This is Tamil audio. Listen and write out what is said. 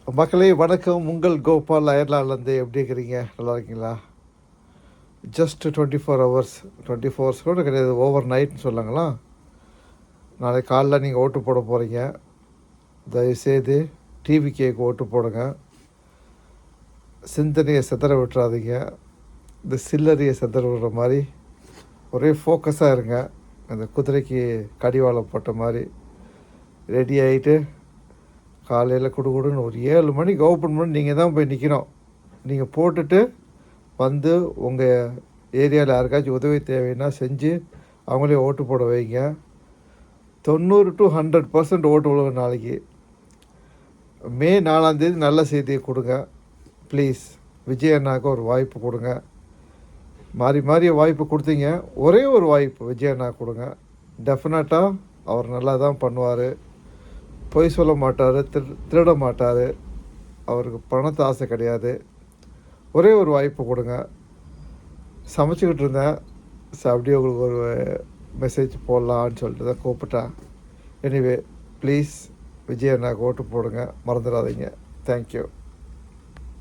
மக்களே வணக்கம். உங்கள் கோபால் அயர்லாண்ட்லேருந்து எப்படி இருக்கிறீங்க? நல்லா இருக்கீங்களா? ஜஸ்ட் 24 ஹவர்ஸ், 24 ஹவர்ஸ் கூட கிடையாது, ஓவர் நைட்னு சொல்லுங்களா. நாளைக்கு காலைல நீங்கள் ஓட்டு போட போகிறீங்க. தயவுசெய்து டிவிகேக்கு ஓட்டு போடுங்க. சிந்தனையை சிதற விட்டுறாதீங்க. இந்த சில்லறையை சிதற விடுற மாதிரி ஒரே ஃபோக்கஸாக இருங்க. அந்த குதிரைக்கு கடிவாளம் போட்ட மாதிரி ரெடி ஆகிட்டு காலையில் கொடுன்னு ஒரு 7 மணிக்கு ஓப்பன் பண்ணி நீங்கள் தான் போய் நிற்கணும். நீங்கள் போட்டுட்டு வந்து உங்கள் ஏரியாவில் யாருக்காச்சும் உதவி தேவைன்னா செஞ்சு அவங்களே ஓட்டு போட வைங்க. 90 to 100% ஓட்டு விழுங்க. நாளைக்கு மே 4 நல்ல செய்தியை கொடுங்க ப்ளீஸ். விஜய் அண்ணாவுக்கு ஒரு வாய்ப்பு கொடுங்க. மாறி மாறி வாய்ப்பு கொடுத்தீங்க, ஒரே ஒரு வாய்ப்பு விஜய் அண்ணா கொடுங்க. டெஃபினட்டாக அவர் நல்லா தான் பண்ணுவார். பொய் சொல்ல மாட்டார், திருட மாட்டார். அவருக்கு பணத்தை ஆசை கிடையாது. ஒரே ஒரு வாய்ப்பு கொடுங்க. சமைச்சிக்கிட்டு இருந்தேன், அப்படியே உங்களுக்கு ஒரு மெசேஜ் போடலான்னு சொல்லிட்டு தான் கூப்பிட்டேன். எனிவே ப்ளீஸ் விஜய் அண்ணாக்கு ஓட்டு போடுங்க, மறந்துடாதீங்க. தேங்க்யூ.